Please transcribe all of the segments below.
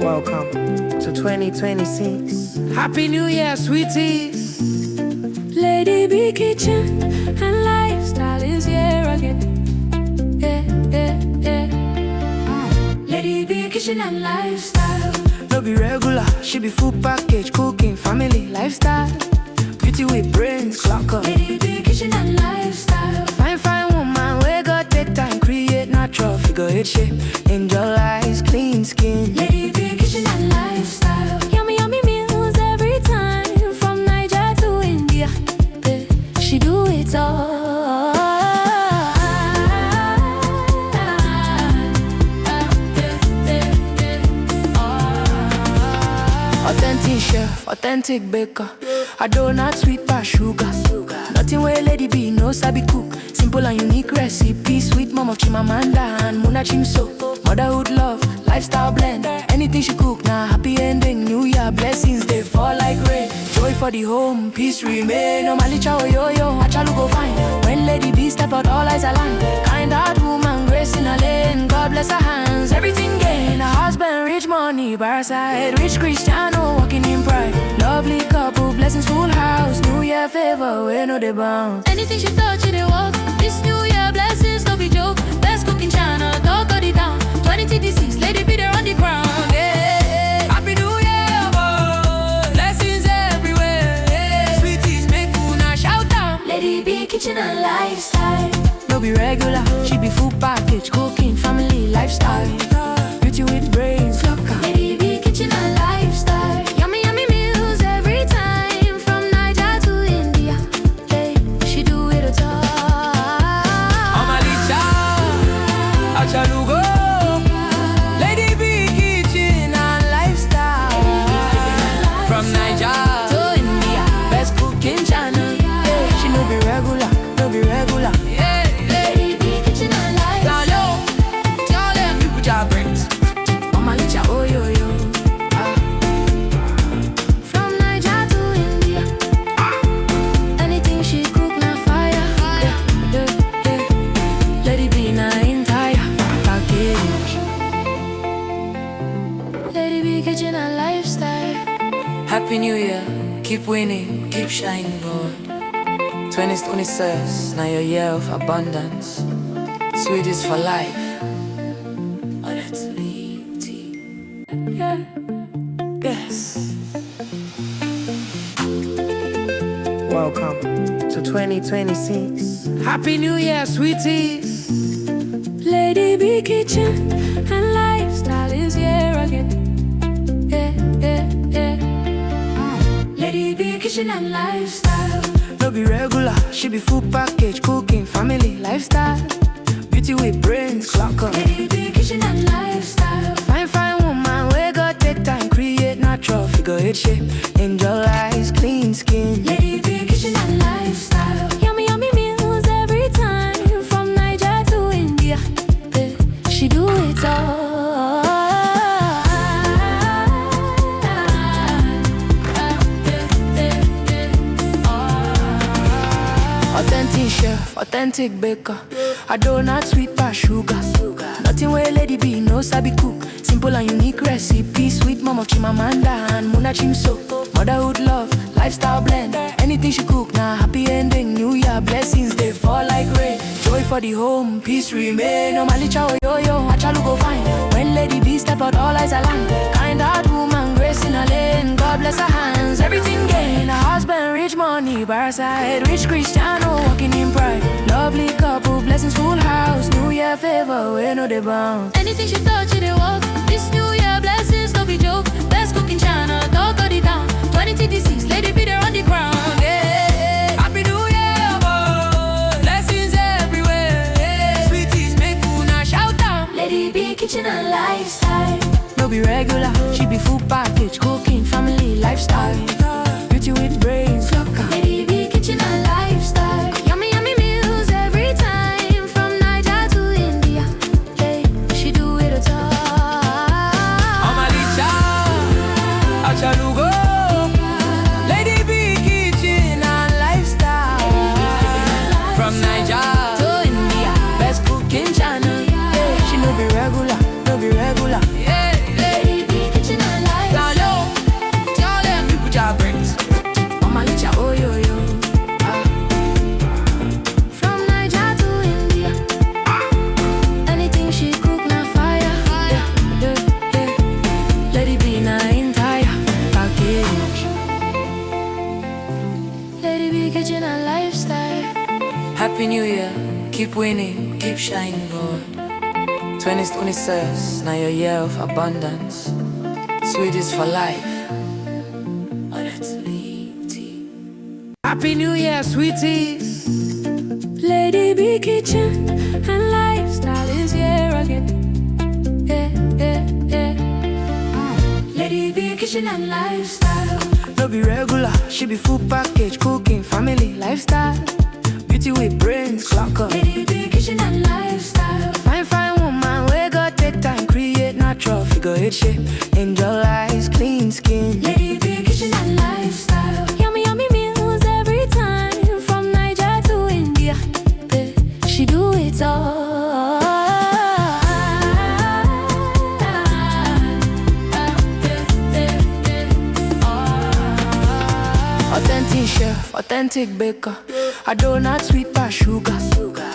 Welcome to 2026. Happy New Year, sweeties. Lady B kitchen and lifestyle is here again. Lady B kitchen and lifestyle. No be regular, she be full package, cooking, family, lifestyle. Beauty with brains, clock up. Lady B kitchen and lifestyle. Fine woman, we got take time, create natural figure eight shape. Angel eyes, clean skin. Lady B kitchen and lifestyle. Yummy meals every time, from Niger to India. She do it all. Authentic chef, authentic baker. A donut sweet past sugar. Nothing where Lady B no sabi cook. Simple and unique recipe. Sweet mom of Chimamanda and Muna Chimso. Motherhood love, lifestyle blend. Anything she cook, now happy ending. New Year blessings, they fall like rain. Joy for the home, peace remain. No malicha or yo-yo, achalu go fine. When Lady B step out, all eyes align. Kind heart woman, grace in a lane. God bless her hands, everything gain. A husband, rich money, by her side. Rich Cristiano, walking in pride. Lovely couple, blessings full house. New Year favor, we know they bounce. Anything she touch, it walk. This New Year blessings, no be joke. Best cooking channel, talk of the town. 2026, Lady B there on the ground. Yeah. Happy New Year, boy. Blessings everywhere. Yeah. Sweeties, make una shout out. Lady B kitchen and lifestyle. No be regular, she be full package, cooking, family, lifestyle. Beauty with brains, look out. Lady B kitchen and lifestyle. Yummy meals every time, from Niger to India. Hey, she do it all. Omalicha, achalugo. Lady B kitchen and lifestyle. From Niger to India, best cooking channel. Yeah, she no be regular, no be regular. Yeah, Lady B kitchen and lifestyle. Tell them people job brains. Omalicha, oh yo yo. From Niger to India. Anything she cook, na fire. Yeah. Lady B na entire package. Lady B kitchen and lifestyle. Happy New Year, keep winning, keep shining, boy. 2026, now your year of abundance. Sweeties for life. Oh, that's Lady. Yeah. Yes. Welcome to 2026. Happy New Year, sweeties. Lady B kitchen and lifestyle is here again. Lady B kitchen and lifestyle. No be regular, she be full package, cooking, family, lifestyle. Beauty with brains, clock up. Lady B kitchen and lifestyle. Fine woman, we got take time, create natural figure eight shape. Angel eyes, clean skin. Lady B kitchen and lifestyle. Yummy meals every time, from Niger to India. She do it all. Authentic chef, authentic baker. A donut sweet past sugar. Nothing where Lady B no sabi cook. Simple and unique recipe. Sweet mom of Chimamanda and Muna Chimso. Motherhood love, lifestyle blend. Anything she cook, now happy ending. New Year blessings, they fall like rain. Joy for the home, peace remain. No malicha or yo-yo, achalu go fine. When Lady B step out, all eyes align. Kind heart woman, grace in a lane. God bless her hands, everything gain. A husband, rich money, by her side. Rich Cristiano, walking in pride. Lovely couple, blessings full house. New Year favor, we know they bounce. Anything she touch, it walk. This New Year blessings, no be joke. Best cooking channel, talk of the town. 2026, Lady B there on the ground. Yeah. Happy New Year, boy. Blessings everywhere. Yeah. Sweeties, make una shout out. Lady B kitchen and lifestyle. No be regular, she be full package, cooking, family, lifestyle. Beauty with brains, look out. Lady B kitchen and lifestyle. Yummy meals every time, from Niger to India. Hey, she do it all. Omalicha, achalugo. Lady B kitchen and lifestyle. From Niger to India, best cooking channel. Yeah, she no be regular, no be regular. Yeah, Lady B kitchen Happy New Year, keep winning, keep shining, Lord. 2026, now your year of abundance. Sweeties for life. Happy New Year, sweeties. Lady B kitchen and lifestyle is here again. Yeah, yeah, yeah. Lady B kitchen and lifestyle. No be regular, she be full package, cooking, family, lifestyle. Beauty with brains, clock up. Lady B kitchen and lifestyle. Fine, fine woman, we got take time, create natural figure eight shape. Angel eyes, clean skin. Lady B kitchen and lifestyle. Yummy, yummy meals every time, from Niger to India. She do it all. Authentic chef, authentic baker. I donut sweet past sugar.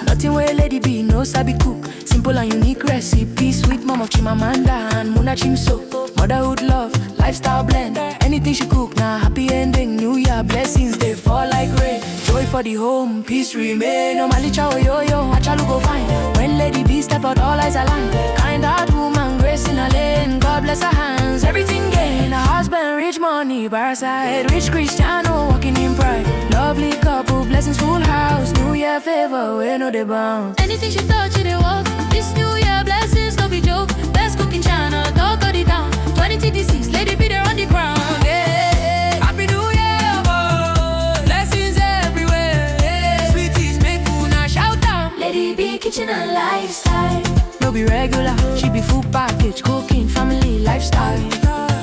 Nothing where lady be no sabi cook. Simple and unique recipe. Sweet mom of Chimamanda and Muna Chimso. Motherhood love, lifestyle blend. Anything she cook, now happy ending. New year blessings, they fall like rain. Joy for the home, peace remain. Normally chow yo-yo, achalu go fine. When lady B step out, all eyes align. Kind heart woman, grace in her lane. God bless her hands, everything gain. Her husband, rich money, bar side. Rich Cristiano, walking in pride. Lovely couple, blessings full house. New year favor, we know they bounce. Anything she touch, it they walk. This new year blessings, no be joke. Best cooking channel, dog got it down. 2026, lady be there on the ground. Yeah. Happy New Year, boy. Blessings everywhere. Yeah. Sweeties, make una shout down. Lady B kitchen and lifestyle. No be regular, she be full package, cooking, family, lifestyle.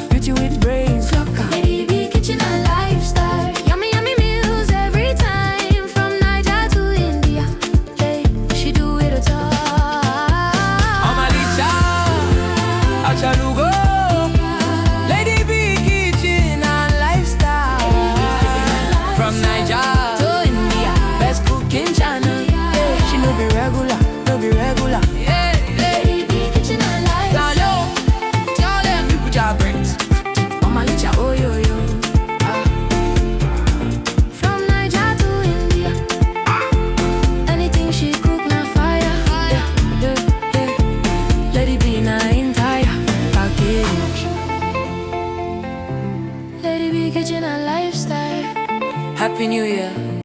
Beauty with brains, clock up. Lady B kitchen and lifestyle. Yummy, yummy meals every time, from Niger to India. Hey, she do it all. Omalicha, Achalugo. Lady B kitchen and lifestyle. From Niger to India, best cooking channel. Yeah, she no be regular, no be regular. Yeah, Lady B kitchen and lifestyle. tell them people job brains. Omalicha, oh yo yo. From Niger to India. Anything she cook, na fire. Yeah, yeah, yeah. Lady B na entire package. Lady B kitchen and lifestyle. Happy New Year.